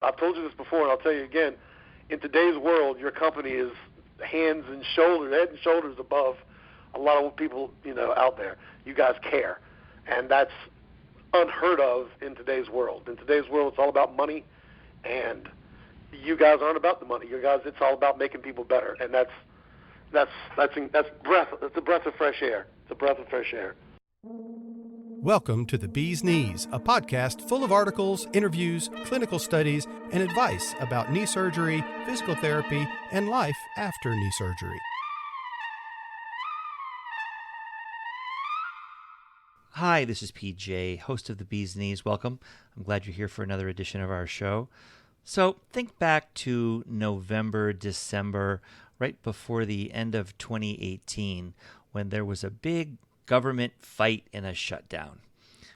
I've told you this before, and I'll tell you again. In today's world, your company is head and shoulders above a lot of people, out there. You guys care, and that's unheard of in today's world. In today's world, it's all about money, and you guys aren't about the money. You guys, it's all about making people better, and that's breath. It's a breath of fresh air. It's a breath of fresh air. Welcome to The Bee's Knees, a podcast full of articles, interviews, clinical studies, and advice about knee surgery, physical therapy, and life after knee surgery. Hi, this is PJ, host of The Bee's Knees. Welcome. I'm glad you're here for another edition of our show. So think back to November, December, right before the end of 2018, when there was a big government fight and a shutdown.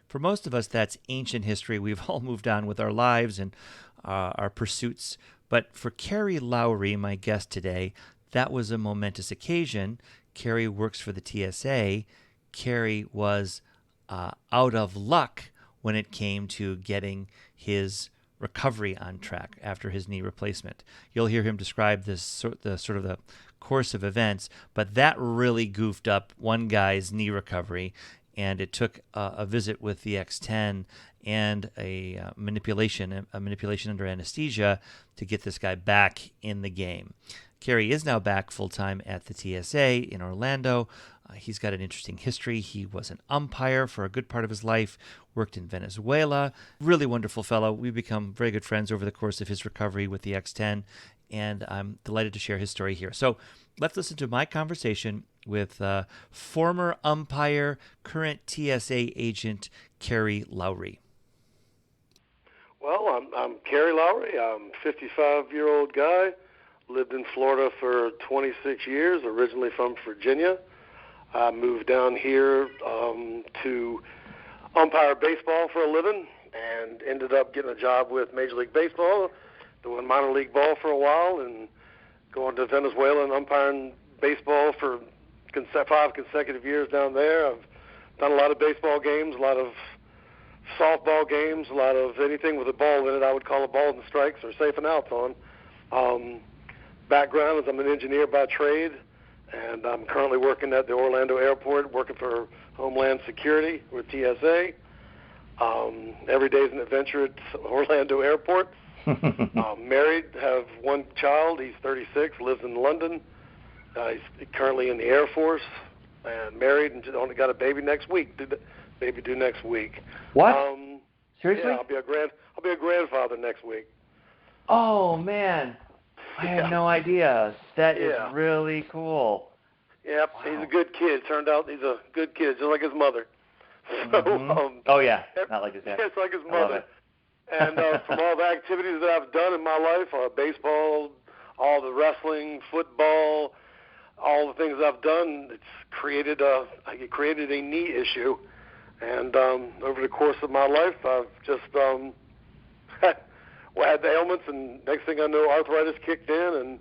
For most of us, that's ancient history. We've all moved on with our lives and our pursuits. But for Carrie Lowry, my guest today, that was a momentous occasion. Carrie works for the TSA. Carrie was out of luck when it came to getting his recovery on track after his knee replacement. You'll hear him describe the course of events, but that really goofed up one guy's knee recovery, and it took a visit with the X10 and a manipulation under anesthesia to get this guy back in the game. Kerry is now back full-time at the TSA in Orlando. He's got an interesting history. He was an umpire for a good part of his life, worked in Venezuela. Really wonderful fellow. We've become very good friends over the course of his recovery with the X10, and I'm delighted to share his story here. So let's listen to my conversation with former umpire, current TSA agent, Kerry Lowry. Well, I'm Carrie Lowry. I'm a 55-year-old guy. Lived in Florida for 26 years, originally from Virginia. I moved down here to umpire baseball for a living and ended up getting a job with Major League Baseball, doing minor league ball for a while, and going to Venezuela and umpiring baseball for 5 consecutive years down there. I've done a lot of baseball games, a lot of softball games, a lot of anything with a ball in it I would call a balls and strikes or safe and outs on. Background is I'm an engineer by trade, and I'm currently working at the Orlando airport, working for Homeland Security with TSA. Every day is an adventure at Orlando airport. Married, have one child. He's 36, lives in London. He's currently in the Air Force, and married, and just only got a baby next week. Baby due next week. What? Seriously? Yeah, I'll be a grandfather next week. Oh man, I had no idea. That is really cool. Yep, wow. He's a good kid. Turned out he's a good kid, just like his mother. So, oh yeah, not like his dad. It's like his mother. And from all the activities that I've done in my life, baseball, all the wrestling, football, all the things I've done, it created a knee issue. And over the course of my life, I've just had the ailments, and next thing I know, arthritis kicked in, and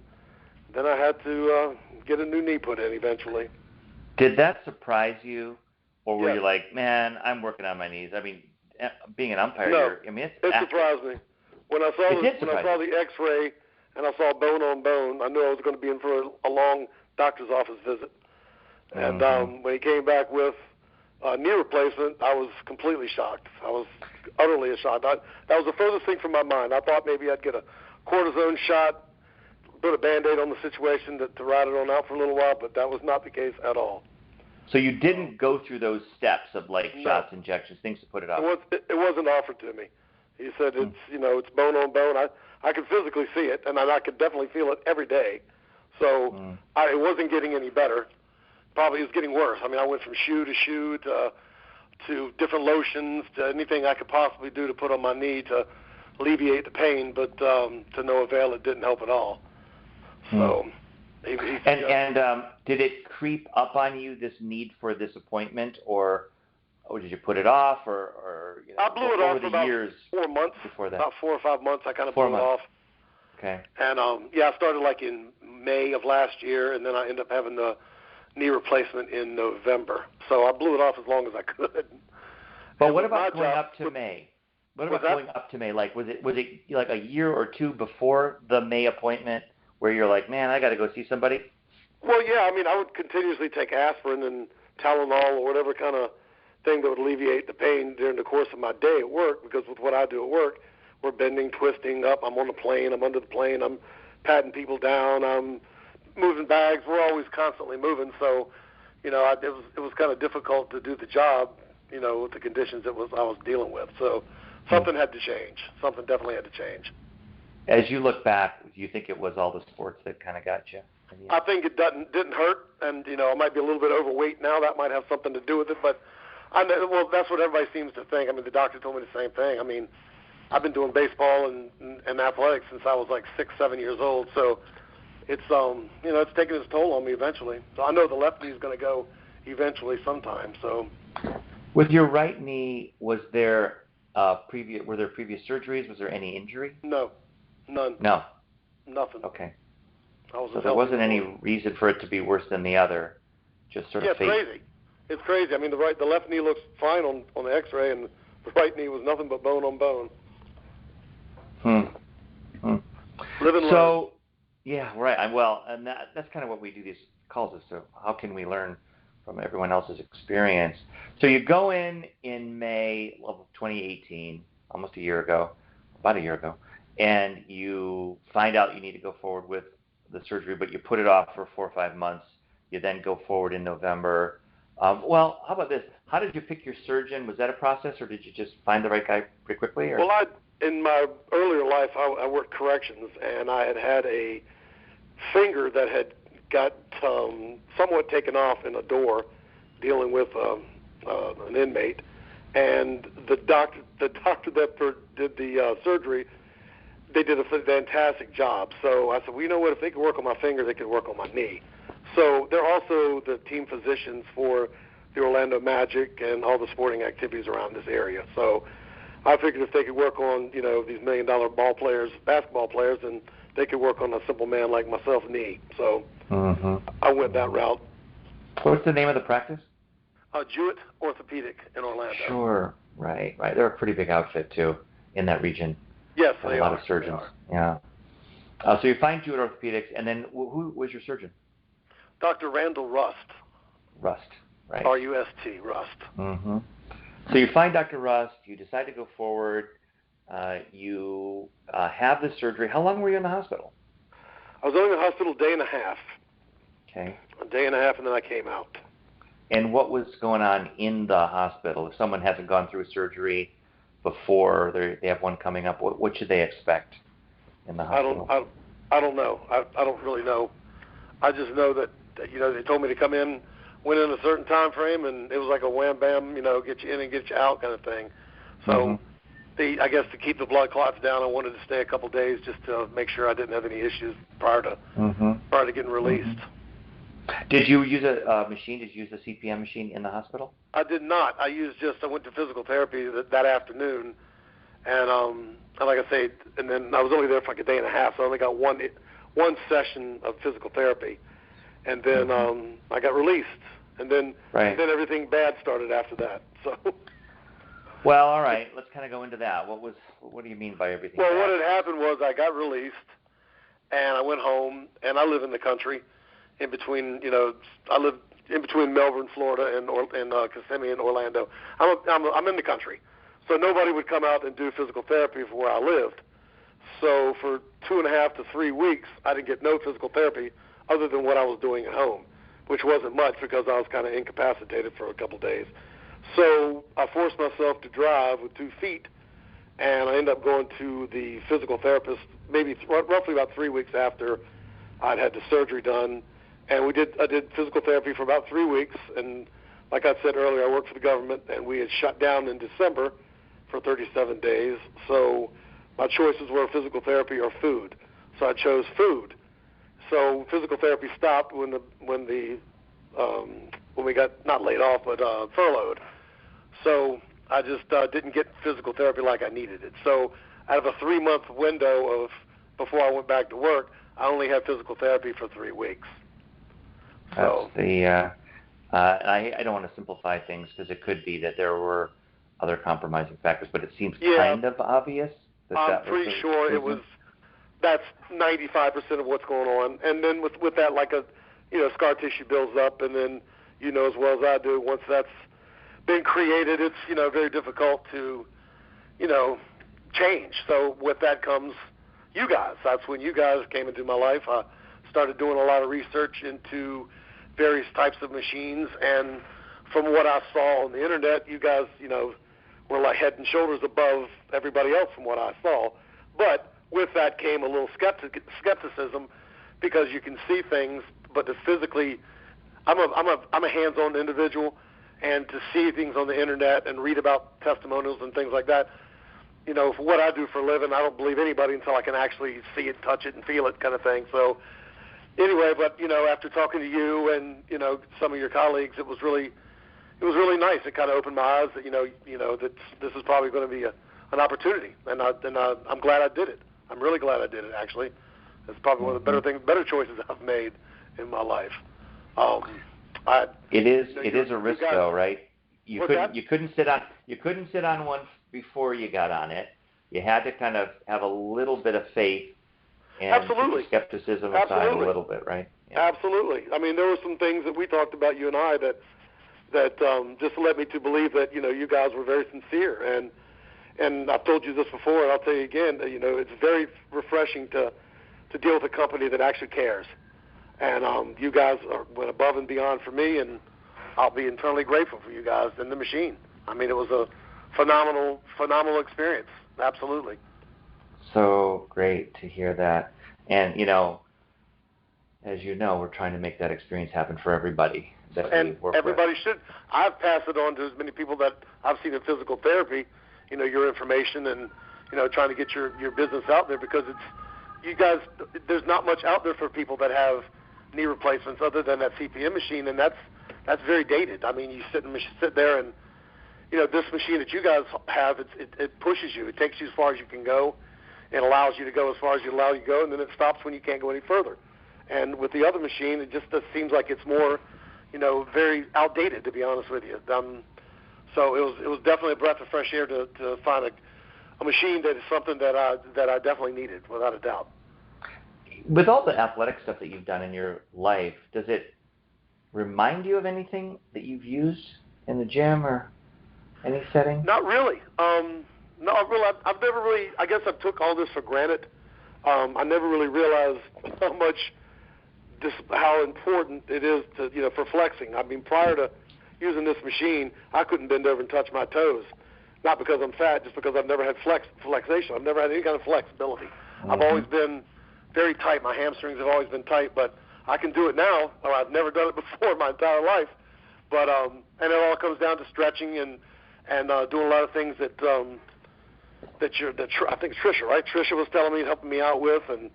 then I had to get a new knee put in eventually. Did that surprise you, or were Yes. you like, man, I'm working on my knees? I mean, being an umpire, No, it's it surprised me. When I saw the X-ray and I saw bone on bone, I knew I was going to be in for a long doctor's office visit. And when he came back with knee replacement, I was completely shocked. I was utterly shocked. That was the furthest thing from my mind. I thought maybe I'd get a cortisone shot, put a Band-Aid on the situation to ride it on out for a little while, but that was not the case at all. So you didn't go through those steps of shots, injections, things to put it up? It wasn't offered to me. He said it's bone on bone. I could physically see it, and I could definitely feel it every day. So it wasn't getting any better. Probably it was getting worse. I mean, I went from shoe to shoe to different lotions to anything I could possibly do to put on my knee to alleviate the pain, but to no avail. It didn't help at all. So. Did it creep up on you, this need for this appointment, or did you put it off, or I blew it off over for the about years 4 months. Before that, about 4 or 5 months, I kind of blew it off. Okay. And I started like in May of last year, and then I ended up having the knee replacement in November. So I blew it off as long as I could. But what about going up to May? What about going up to May? Like, was it like a year or two before the May appointment where you're like, man, I got to go see somebody? Well, yeah. I mean, I would continuously take aspirin and Tylenol or whatever kind of thing that would alleviate the pain during the course of my day at work, because with what I do at work, we're bending, twisting up. I'm on the plane. I'm under the plane. I'm patting people down. I'm moving bags. We're always constantly moving. So, it was kind of difficult to do the job, with the conditions I was dealing with. So something had to change. Something definitely had to change. As you look back, do you think it was all the sports that kind of got you? I think it didn't hurt, and I might be a little bit overweight now. That might have something to do with it, but that's what everybody seems to think. I mean, the doctor told me the same thing. I mean, I've been doing baseball and athletics since I was like 6, 7 years old, so it's it's taking its toll on me eventually. So I know the left knee is going to go eventually sometime. So, with your right knee, were there previous surgeries? Was there any injury? No, none. No, nothing. Okay. So there wasn't any reason for it to be worse than the other, just sort of fate. It's crazy. It's crazy. I mean, the left knee looks fine on the X-ray, and the right knee was nothing but bone on bone. Live and learn. Yeah, right. Well, and that's kind of what we do these calls is so how can we learn from everyone else's experience? So you go in May of 2018, about a year ago, and you find out you need to go forward with the surgery, but you put it off for 4 or 5 months. You then go forward in November. Well, how about this? How did you pick your surgeon? Was that a process, or did you just find the right guy pretty quickly? Or? Well, in my earlier life, I worked corrections, and I had a finger that had got somewhat taken off in a door dealing with an inmate, and the doctor that did the surgery, they did a fantastic job. So I said, well, you know what? If they could work on my finger, they could work on my knee. So they're also the team physicians for the Orlando Magic and all the sporting activities around this area. So I figured if they could work on, these $1 million basketball players, then they could work on a simple man like myself, knee. So I went that route. What's the name of the practice? Jewett Orthopedic in Orlando. Sure. Right. They're a pretty big outfit, too, in that region. Yes, they are. A lot of surgeons. Yeah. So you find Jewett Orthopedics, and then who was your surgeon? Dr. Randall Rust. Rust, right. R-U-S-T, Rust. Mm-hmm. So you find Dr. Rust, you decide to go forward, you have the surgery. How long were you in the hospital? I was only in the hospital a day and a half. Okay. A day and a half, and then I came out. And what was going on in the hospital? If someone hasn't gone through surgery before, they have one coming up, what should they expect in the hospital? I don't know. I don't really know. I just know that they told me to come in, went in a certain time frame, and it was like a wham bam, get you in and get you out kind of thing. So I guess to keep the blood clots down, I wanted to stay a couple days just to make sure I didn't have any issues prior to getting released. Did you use a machine? Did you use a CPM machine in the hospital? I did not. I went to physical therapy that afternoon, and like I say, and then I was only there for like a day and a half, so I only got one session of physical therapy, and then I got released, and then everything bad started after that. So. Well, all right. Let's kind of go into that. What do you mean by everything? Well, bad? What had happened was I got released, and I went home, and I live in the country, in between. I live in between Melbourne, Florida, and Kissimmee and Orlando. I'm in the country, so nobody would come out and do physical therapy for where I lived. So for 2.5 to 3 weeks, I didn't get no physical therapy other than what I was doing at home, which wasn't much because I was kind of incapacitated for a couple days. So I forced myself to drive with 2 feet, and I ended up going to the physical therapist maybe roughly about 3 weeks after I'd had the surgery done. And I did physical therapy for about 3 weeks, and like I said earlier, I worked for the government, and we had shut down in December for 37 days. So my choices were physical therapy or food. So I chose food. So physical therapy stopped when we got not laid off but furloughed. So I just didn't get physical therapy like I needed it. So out of a 3-month window of before I went back to work, I only had physical therapy for 3 weeks. So I don't want to simplify things because it could be that there were other compromising factors, but it seems kind of obvious. I'm pretty sure it was. That's 95% of what's going on, and then with that, like scar tissue builds up, and then as well as I do, once that's been created, it's very difficult to change. So with that comes you guys. That's when you guys came into my life. I started doing a lot of research into various types of machines, and from what I saw on the internet, you guys were like head and shoulders above everybody else from what I saw. But with that came a little skepticism, because you can see things, but to physically, I'm a hands-on individual, and to see things on the internet and read about testimonials and things like that, for what I do for a living, I don't believe anybody until I can actually see it, touch it, and feel it, kind of thing. So anyway, but after talking to you and some of your colleagues, it was really nice. It kind of opened my eyes that that this is probably going to be an opportunity, and I'm glad I did it. I'm really glad I did it. Actually, it's probably one of the better choices I've made in my life. It is a risk, though, right? You couldn't sit on one before you got on it. You had to kind of have a little bit of faith and keep the skepticism aside a little bit, right? Yeah. Absolutely. I mean, there were some things that we talked about, you and I, that just led me to believe that you guys were very sincere, and I've told you this before, and I'll tell you again. It's very refreshing to deal with a company that actually cares, and you guys went above and beyond for me, and I'll be eternally grateful for you guys and the machine. I mean, it was a phenomenal experience. Absolutely. So great to hear that, and as you know, we're trying to make that experience happen for everybody. And everybody should. I've passed it on to as many people that I've seen in physical therapy, your information, and trying to get your business out there, because you guys, there's not much out there for people that have knee replacements other than that CPM machine, and that's very dated. I mean, you sit there and this machine that you guys have, it pushes you. It takes you as far as you can go. It allows you to go as far as you allow you to go, and then it stops when you can't go any further. And with the other machine, it just seems like it's more very outdated, to be honest with you. So it was definitely a breath of fresh air to find a machine that is something that I definitely needed, without a doubt. With all the athletic stuff that you've done in your life, does it remind you of anything that you've used in the gym or any setting? Not really. No, I've never really. I guess I took all this for granted. I never really realized how important it is to for flexing. I mean, prior to using this machine, I couldn't bend over and touch my toes. Not because I'm fat, just because I've never had flexation. I've never had any kind of flexibility. Mm-hmm. I've always been very tight. My hamstrings have always been tight, but I can do it now. I've never done it before in my entire life. But and it all comes down to stretching and doing a lot of things that I think Tricia, right? Tricia was telling me, helping me out with, and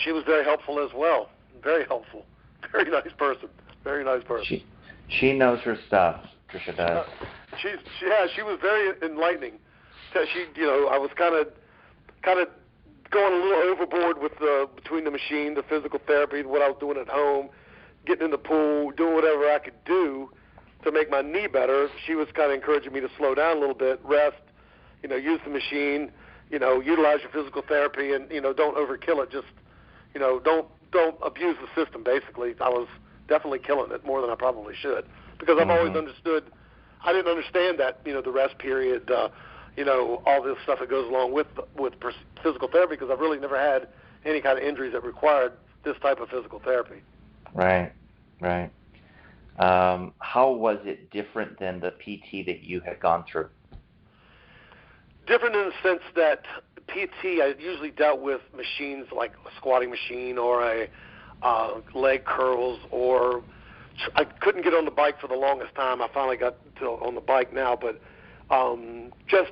she was very helpful as well. Very helpful. Very nice person. Very nice person. She knows her stuff. Tricia does. She was very enlightening. I was kind of going a little overboard with between the machine, the physical therapy, what I was doing at home, getting in the pool, doing whatever I could do to make my knee better. She was kind of encouraging me to slow down a little bit, rest, use the machine, utilize your physical therapy, and don't overkill it. Just don't abuse the system. Basically, I was definitely killing it more than I probably should, because I've always understood. I didn't understand that the rest period, all this stuff that goes along with physical therapy, because I've really never had any kind of injuries that required this type of physical therapy. Right. How was it different than the PT that you had gone through? Different in the sense that PT, I usually dealt with machines like a squatting machine or a leg curls, or I couldn't get on the bike for the longest time. I finally got on the bike now, but just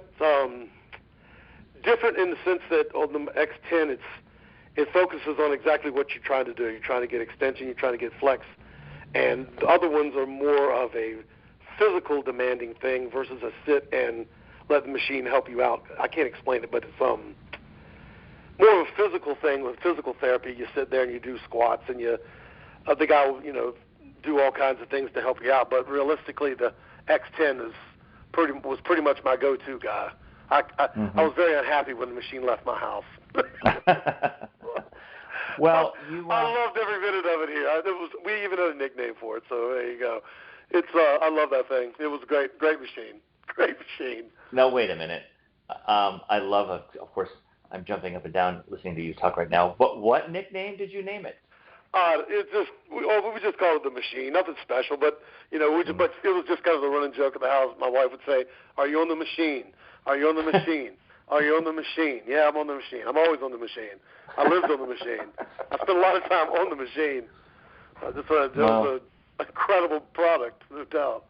different in the sense that on the X10, it focuses on exactly what you're trying to do. You're trying to get extension, you're trying to get flex, and the other ones are more of a physical demanding thing versus a sit and let the machine help you out. I can't explain it, but it's more of a physical thing. With physical therapy, you sit there and you do squats, and the guy will, do all kinds of things to help you out. But realistically, the X10 is was pretty much my go-to guy. I was very unhappy when the machine left my house. Well, I loved every minute of it here. We even had a nickname for it, so there you go. I love that thing. It was a great machine. Great machine. Now, wait a minute. I love, of course, I'm jumping up and down listening to you talk right now. But what nickname did you name it? We just called it the machine. Nothing special, but but it was just kind of the running joke of the house. My wife would say, "Are you on the machine? Are you on the machine? Are you on the machine?" Yeah, I'm on the machine. I'm always on the machine. I lived on the machine. I spent a lot of time on the machine. It was an incredible product, no doubt.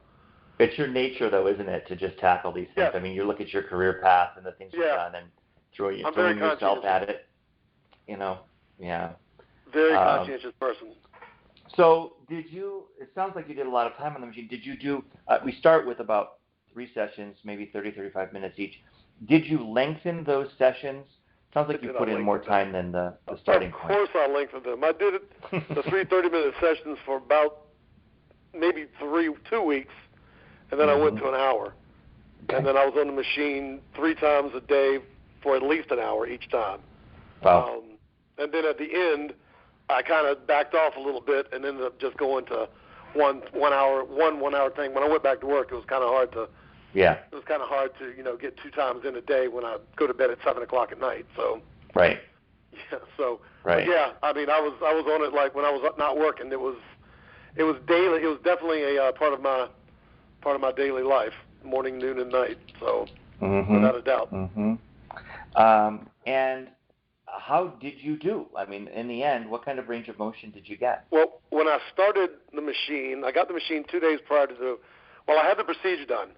It's your nature, though, isn't it, to just tackle these things? Yes. I mean, you look at your career path and the things you've done and throwing yourself at it. Yeah. Very conscientious person. So it sounds like you did a lot of time on the machine. Did you do, we start with about 3 sessions, maybe 30, 35 minutes each. Did you lengthen those sessions? Sounds like you put in more time than the starting point. Of course I lengthened them. I did the 3 30-minute sessions for about maybe 2 weeks, and then I went to an hour. Okay. And then I was on the machine 3 times a day for at least an hour each time. Wow. And then at the end, I kind of backed off a little bit and ended up just going to one hour thing. When I went back to work, it was kind of hard to. Yeah. It was kind of hard to get 2 times in a day when I go to bed at 7:00 at night. So. Right. Yeah. So. Right. Yeah. I mean, I was on it like when I was not working. It was daily. It was definitely a part of my daily life, morning, noon, and night. So. Without a doubt. And how did you do? I mean, in the end, what kind of range of motion did you get? Well, when I started the machine, I got the machine 2 days prior to I had the procedure done,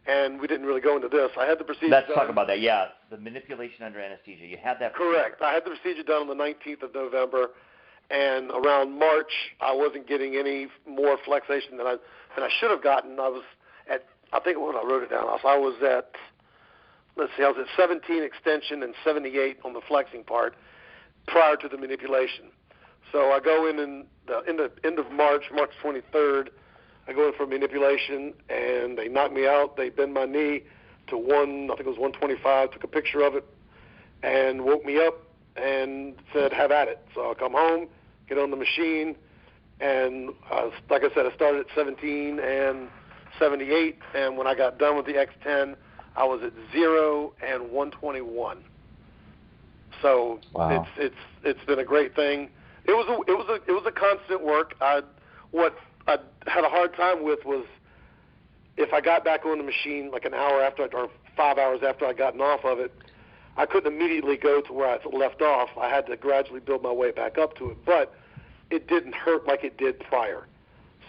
and we didn't really go into this. I had the procedure done. Let's talk about that. Yeah, the manipulation under anesthesia. You had that procedure. Correct. I had the procedure done on the 19th of November, and around March, I wasn't getting any more flexation than I should have gotten. I was at, I think when I wrote it down, I was at, I was at 17 extension and 78 on the flexing part prior to the manipulation. So I go in the end of March 23rd, I go in for manipulation, and they knock me out. They bend my knee to I think it was 125, took a picture of it, and woke me up and said, have at it. So I come home, get on the machine, and like I said, I started at 17 and 78, and when I got done with the X10, I was at 0 and 121. So wow. It's been a great thing. It was a constant work. What I had a hard time with was if I got back on the machine like an hour after or 5 hours after I'd gotten off of it, I couldn't immediately go to where I left off. I had to gradually build my way back up to it, but it didn't hurt like it did prior.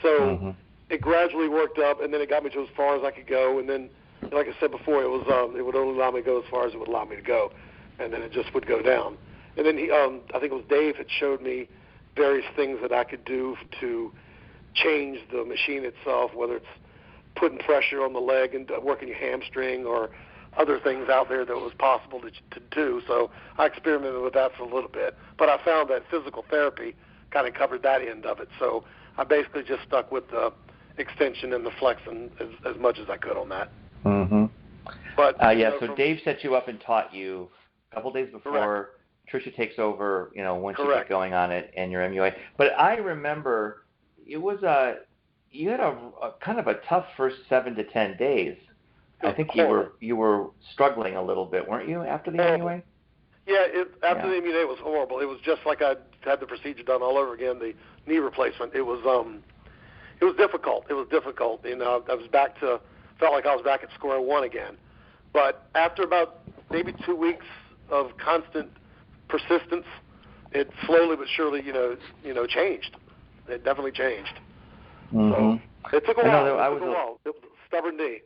So it gradually worked up, and then it got me to as far as I could go, and then, like I said before, it would only allow me to go as far as it would allow me to go, and then it just would go down. And then I think it was Dave had showed me various things that I could do to change the machine itself, whether it's putting pressure on the leg and working your hamstring or other things out there that was possible to do. So I experimented with that for a little bit, but I found that physical therapy kind of covered that end of it. So I basically just stuck with the extension and the flexing as much as I could on that. But so Dave set you up and taught you a couple days before. Correct. Tricia takes over, once you get going on it and your MUA. But I remember it was you had a kind of a tough first 7 to 10 days. I think you were struggling a little bit, weren't you, after the MUA? Yeah, after the MUA was horrible. It was just like I had the procedure done all over again, the knee replacement. It was difficult. It was difficult. Felt like I was back at square one again. But after about maybe 2 weeks of constant persistence, it slowly but surely, changed. It definitely changed. So it took a while. It was a stubborn knee.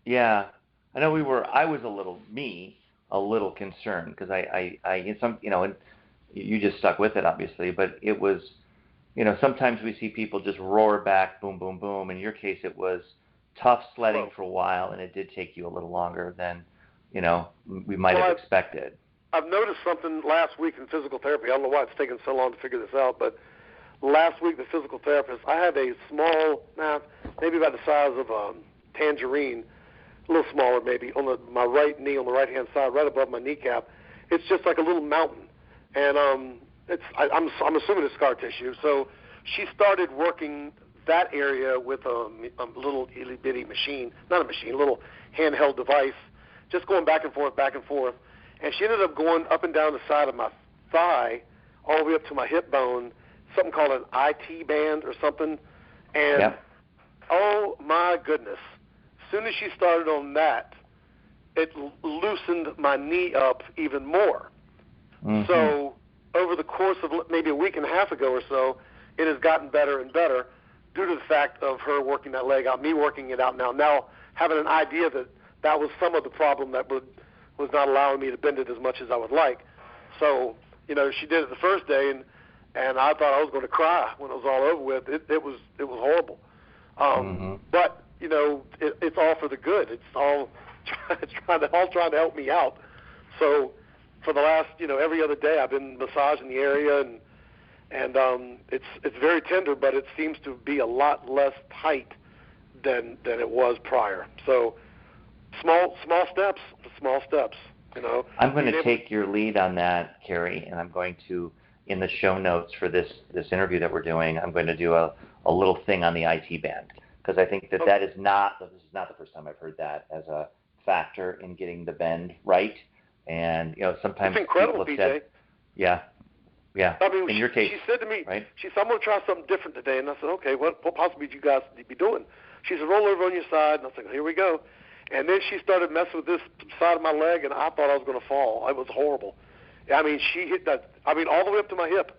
Yeah, I know I was a little concerned because and you just stuck with it obviously, but it was, sometimes we see people just roar back, boom, boom, boom. In your case, it was tough sledding for a while, and it did take you a little longer than, we might have expected. I've noticed something last week in physical therapy. I don't know why it's taken so long to figure this out, but last week the physical therapist, I have a small, maybe about the size of a tangerine, a little smaller maybe, on my right knee on the right-hand side, right above my kneecap. It's just like a little mountain. And I'm assuming it's scar tissue. So she started working that area with a little itty-bitty machine, not a machine, a little handheld device, just going back and forth. And she ended up going up and down the side of my thigh all the way up to my hip bone, something called an IT band or something. And, oh, my goodness, as soon as she started on that, it loosened my knee up even more. Mm-hmm. So over the course of maybe a week and a half ago or so, it has gotten better and better due to the fact of her working that leg out, me working it out now having an idea that was some of the problem that was not allowing me to bend it as much as I would like. So, she did it the first day, and I thought I was going to cry when it was all over with. It was horrible. But, it's all for the good. It's all trying to help me out. So for the last, every other day I've been massaging the area, and it's very tender, but it seems to be a lot less tight than it was prior. So small steps. I'm going to take your lead on that, Carrie, and I'm going to, in the show notes for this interview that we're doing, I'm going to do a little thing on the IT band, because I think this is not the first time I've heard that as a factor in getting the bend right. And sometimes it's incredible, people have said, PJ. Yeah. I mean, in your case, she said to me, right? she said, I'm going to try something different today. And I said, okay, what possibly do you guys be doing? She said, roll over on your side. And I said, here we go. And then she started messing with this side of my leg, and I thought I was going to fall. It was horrible. I mean, she hit that, all the way up to my hip,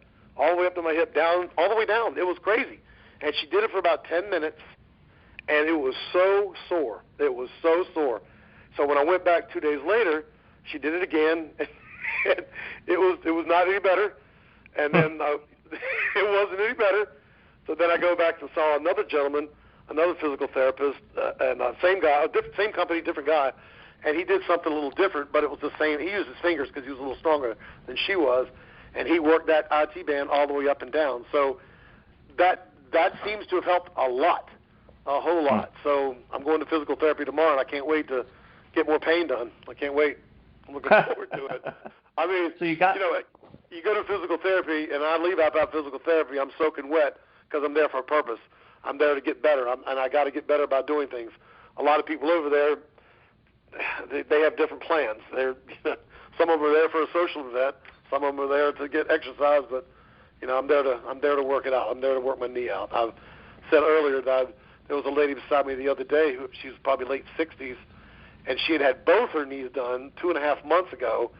down, all the way down. It was crazy. And she did it for about 10 minutes, and it was so sore. So when I went back 2 days later, she did it again, and it was not any better. And then it wasn't any better. So then I go back and saw another gentleman, another physical therapist, and same guy, same company, different guy, and he did something a little different, but it was the same. He used his fingers because he was a little stronger than she was, and he worked that IT band all the way up and down. So that seems to have helped a lot, a whole lot. So I'm going to physical therapy tomorrow, and I can't wait to get more pain done. I can't wait. I'm looking forward to it. I mean, so you go to physical therapy, and I leave out physical therapy, I'm soaking wet because I'm there for a purpose. I'm there to get better, and I got to get better by doing things. A lot of people over there, they have different plans. Some of them are there for a social event. Some of them are there to get exercise. But I'm there to work it out. I'm there to work my knee out. I've said earlier that there was a lady beside me the other day who she was probably late 60s, and she had both her knees done 2.5 months ago,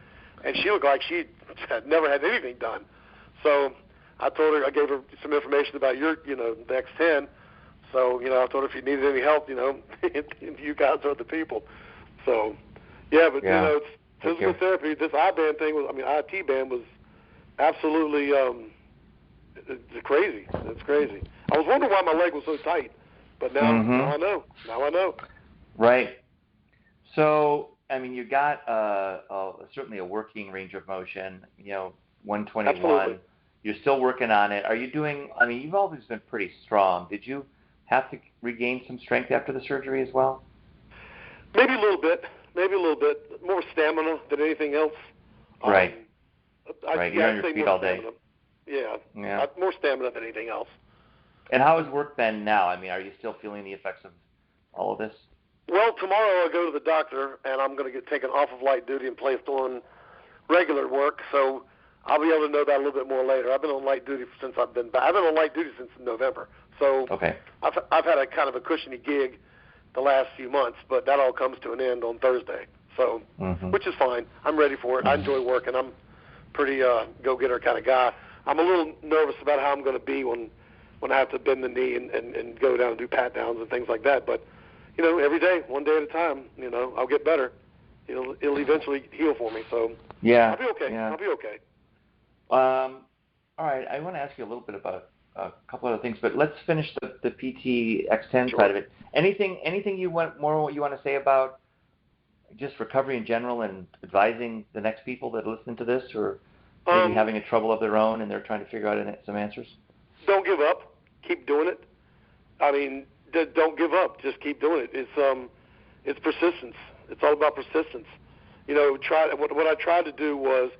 and she looked like she had never had anything done. So I gave her some information about the X10. So, I told her if you needed any help, you guys are the people. So, it's physical therapy. This IT band was absolutely it's crazy. It's crazy. I was wondering why my leg was so tight, but now I know. Now I know. Right. So, you got certainly a working range of motion, 121. Absolutely. You're still working on it. Are you doing, you've always been pretty strong. Did you have to regain some strength after the surgery as well? Maybe a little bit. More stamina than anything else. Right. You're on your feet all day. Yeah. More stamina than anything else. And how has work been now? Are you still feeling the effects of all of this? Well, tomorrow I'll go to the doctor, and I'm going to get taken off of light duty and placed on regular work. So I'll be able to know that a little bit more later. I've been on light duty since I've been back. I've been on light duty since November. So I've had a kind of a cushiony gig the last few months, but that all comes to an end on Thursday. So, which is fine. I'm ready for it. I enjoy working. I'm pretty go-getter kind of guy. I'm a little nervous about how I'm going to be when I have to bend the knee and go down and do pat downs and things like that. But every day, one day at a time. I'll get better. It'll eventually heal for me. So I'll be okay. Yeah. I'll be okay. All right. I want to ask you a little bit about a couple other things, but let's finish the PT X10 side of it. Anything you want to say about just recovery in general and advising the next people that listen to this, or maybe having a trouble of their own and they're trying to figure out some answers? Don't give up. Keep doing it. Don't give up. Just keep doing it. it's persistence. It's all about persistence. You know, what I tried to do was,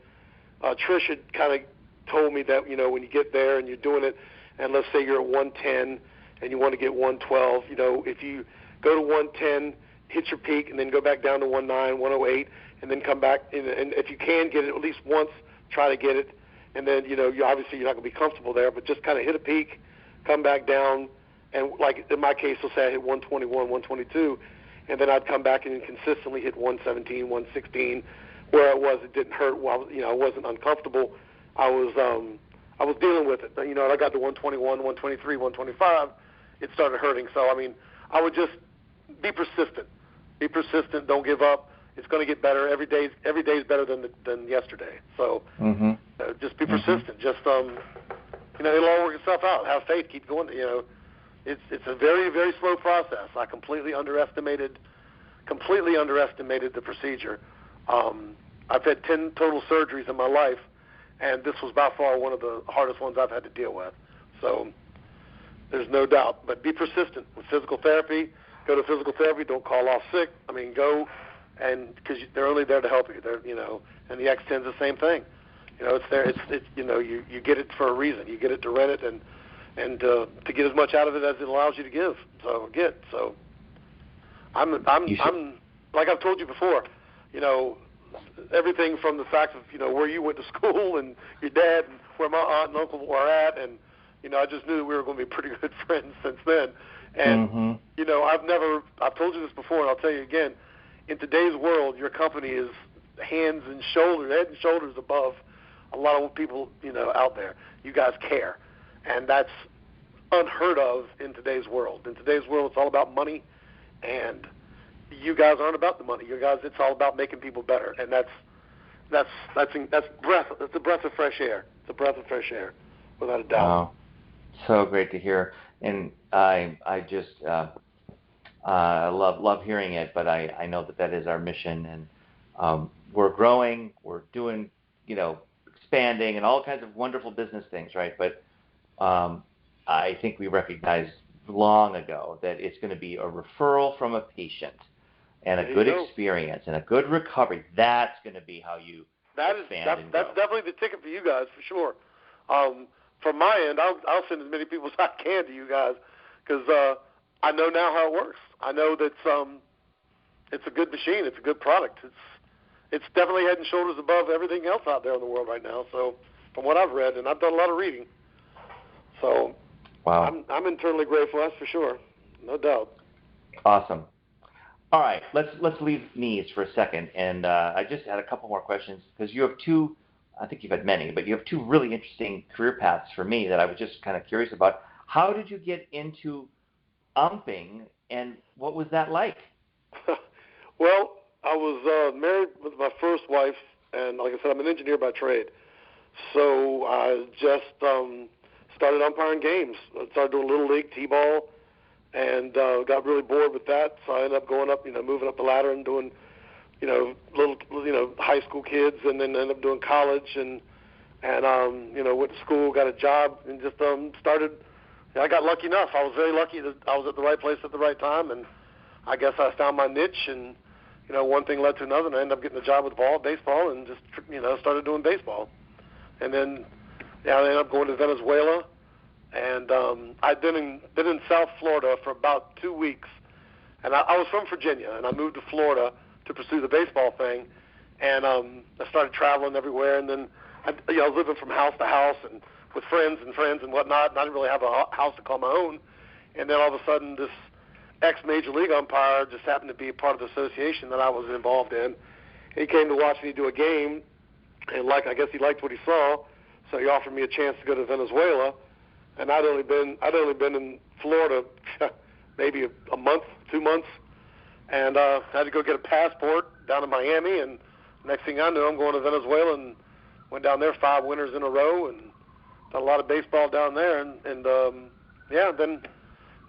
Trish had kind of told me that, you know, when you get there and you're doing it, and let's say you're at 110 and you want to get 112, you know, if you go to 110, hit your peak, and then go back down to 109, 108, and then come back, and if you can get it at least once, try to get it, and then, you know, obviously you're not going to be comfortable there, but just kind of hit a peak, come back down, and like in my case, let's say I hit 121, 122, and then I'd come back and consistently hit 117, 116, where it didn't hurt. Well, you know, I wasn't uncomfortable. I was dealing with it. You know, I got to 121, 123, 125. It started hurting. So, I mean, I would just be persistent. Be persistent. Don't give up. It's going to get better. Every day is better than yesterday. So, just be persistent. Just you know, it'll all work itself out. Have faith. Keep going. You know, it's a very, very slow process. I completely underestimated the procedure. I've had 10 total surgeries in my life, and this was by far one of the hardest ones I've had to deal with. So there's no doubt. But be persistent with physical therapy. Go to physical therapy. Don't call off sick. I mean, go, and because they're only there to help you. They're, you know, and the X10's the same thing. You know, it's there. It's you know, you get it for a reason. You get it to rent it and to get as much out of it as it allows you to give. So I'm like I've told you before. You know, everything from the fact of, you know, where you went to school and your dad and where my aunt and uncle are at, and, you know, I just knew that we were going to be pretty good friends since then. And, you know, I've told you this before, and I'll tell you again, in today's world, your company is head and shoulders above a lot of people, you know, out there. You guys care. And that's unheard of in today's world. In today's world, it's all about money, and you guys aren't about the money. You guys, it's all about making people better, and that's breath. It's a breath of fresh air. It's a breath of fresh air, without a doubt. Wow. So great to hear, and I just love hearing it. But I know that is our mission, and we're growing. We're doing, you know, expanding and all kinds of wonderful business things, right? But I think we recognized long ago that it's going to be a referral from a patient and a good experience and a good recovery. That's going to be how you expand and grow. That's definitely the ticket for you guys, for sure. From my end, I'll send as many people as I can to you guys, because I know now how it works. I know that it's a good machine. It's a good product. It's definitely head and shoulders above everything else out there in the world right now. So from what I've read, and I've done a lot of reading. So wow. I'm internally grateful, that's for sure. No doubt. Awesome. All right, let's leave knees for a second, and I just had a couple more questions, because you have two, I think you've had many, but you have two really interesting career paths for me that I was just kind of curious about. How did you get into umping, and what was that like? Well, I was married with my first wife, and like I said, I'm an engineer by trade. So I just started umpiring games. I started doing Little League, T-ball, and got really bored with that. So I ended up going up, you know, moving up the ladder and doing, you know, high school kids, and then ended up doing college, and you know, went to school, got a job, and just started. I got lucky enough. I was very lucky that I was at the right place at the right time, and I guess I found my niche, and you know, one thing led to another, and I ended up getting a job with baseball, and just, you know, started doing baseball. And then I ended up going to Venezuela, and I'd been in South Florida for about 2 weeks, and I was from Virginia, and I moved to Florida to pursue the baseball thing, and I started traveling everywhere, and then I was living from house to house and with friends and whatnot, and I didn't really have a house to call my own. And then all of a sudden, this ex-Major League umpire just happened to be a part of the association that I was involved in. He came to watch me do a game, and I guess he liked what he saw, so he offered me a chance to go to Venezuela. And I'd only been in Florida maybe a month, 2 months, and I had to go get a passport down in Miami. And next thing I knew, I'm going to Venezuela, and went down there 5 winters in a row, and done a lot of baseball down there.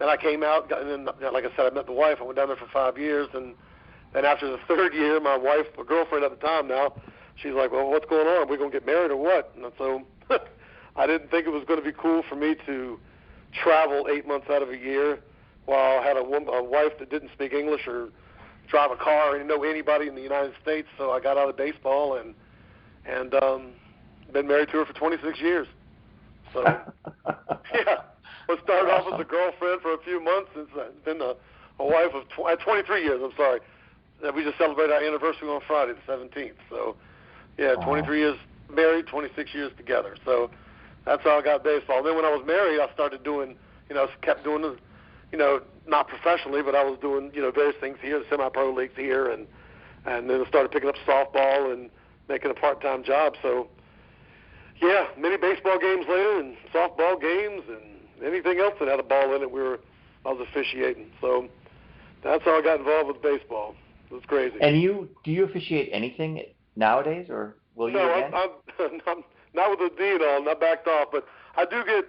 Then I came out, and then, like I said, I met the wife. I went down there for 5 years, and then after the 3rd year, my wife, my girlfriend at the time now, she's like, well, what's going on? Are we going to get married or what? And so I didn't think it was going to be cool for me to travel 8 months out of a year while I had a wife that didn't speak English or drive a car or know anybody in the United States. So I got out of baseball and been married to her for 26 years. So, yeah. Well, started off as a girlfriend for a few months. It's been a wife of 23 years, I'm sorry. We just celebrated our anniversary on Friday, the 17th. So, yeah, 23 years married, 26 years together. So that's how I got baseball. Then when I was married, I started doing, kept doing the, not professionally, but I was doing, various things here, semi-pro leagues here, and then I started picking up softball and making a part-time job. So, yeah, many baseball games later and softball games and anything else that had a ball in it, I was officiating. So that's how I got involved with baseball. It was crazy. And do you officiate anything nowadays, or will you again? I'm not with the D and all. I backed off, but I do have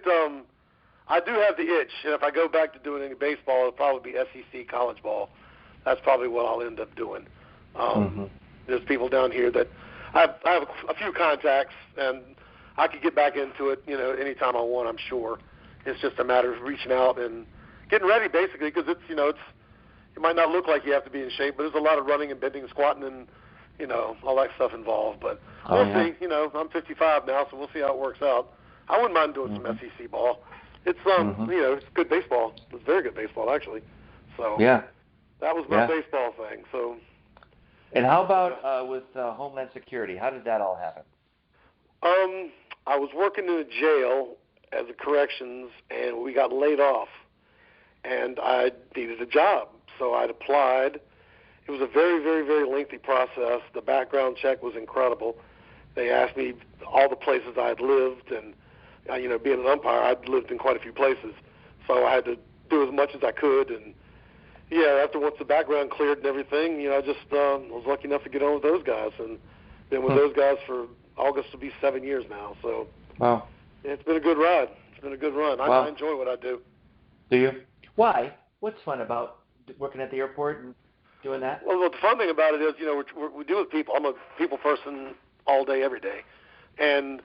the itch. And if I go back to doing any baseball, it'll probably be SEC college ball. That's probably what I'll end up doing. There's people down here that I have a few contacts, and I could get back into it, anytime I want, I'm sure. It's just a matter of reaching out and getting ready, basically, because it might not look like you have to be in shape, but there's a lot of running and bending and squatting and, all that stuff involved. But we'll see. I'm 55 now, so we'll see how it works out. I wouldn't mind doing some SEC ball. It's it's good baseball. It's very good baseball, actually. So yeah, that was my baseball thing. So. And how about with Homeland Security? How did that all happen? I was working in a jail as a corrections, and we got laid off, and I needed a job, so I'd applied. It was a very, very, very lengthy process. The background check was incredible. They asked me all the places I had lived, and being an umpire, I'd lived in quite a few places, so I had to do as much as I could. And once the background cleared and everything, I just was lucky enough to get on with those guys, and been with those guys for August will be 7 years now. So wow, it's been a good ride. It's been a good run. Wow. I enjoy what I do. Do you? Why? What's fun about working at the airport and doing that? Well, the fun thing about it is, we deal with people. I'm a people person all day, every day, and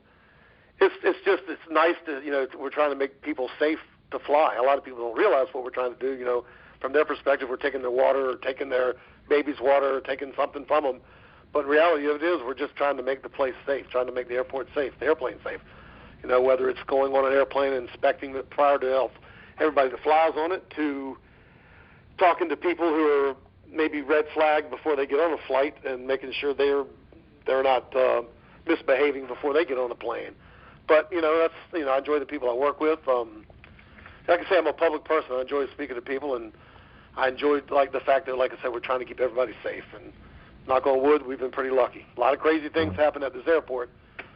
it's nice to we're trying to make people safe to fly. A lot of people don't realize what we're trying to do. From their perspective, we're taking their water or taking their baby's water or taking something from them. But in reality of it is, we're just trying to make the place safe, trying to make the airport safe, the airplane safe. Whether it's going on an airplane and inspecting it prior to everybody that flies on it, to talking to people who are maybe red flagged before they get on a flight and making sure they're not misbehaving before they get on a plane. But that's I enjoy the people I work with. Like I say, I'm a public person. I enjoy speaking to people, and I enjoy the fact that, like I said, we're trying to keep everybody safe. And knock on wood, we've been pretty lucky. A lot of crazy things happen at this airport.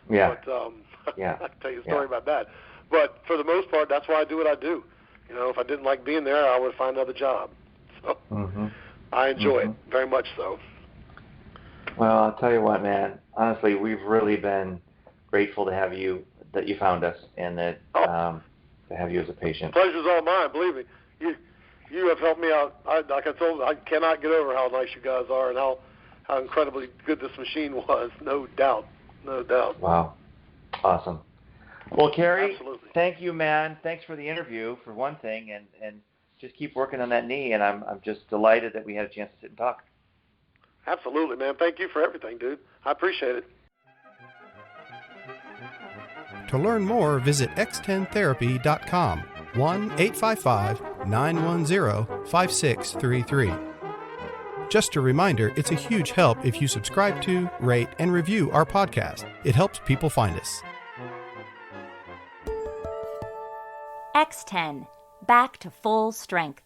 Yeah. But yeah. I can tell you a story about that. But for the most part, that's why I do what I do. If I didn't like being there, I would find another job. So I enjoy it very much so. Well, I'll tell you what, man. Honestly, we've really been grateful to have you, that you found us, and that to have you as a patient. Pleasure's all mine. Believe me, you have helped me out. Like I told you, I cannot get over how nice you guys are and how incredibly good this machine was. No doubt. Wow. Awesome. Well, Kerry, absolutely. Thank you, man. Thanks for the interview, for one thing, and just keep working on that knee, and I'm just delighted that we had a chance to sit and talk. Absolutely, man. Thank you for everything, dude. I appreciate it. To learn more, visit x10therapy.com, 1-855-910-5633. Just a reminder, it's a huge help if you subscribe to, rate, and review our podcast. It helps people find us. X10, back to full strength.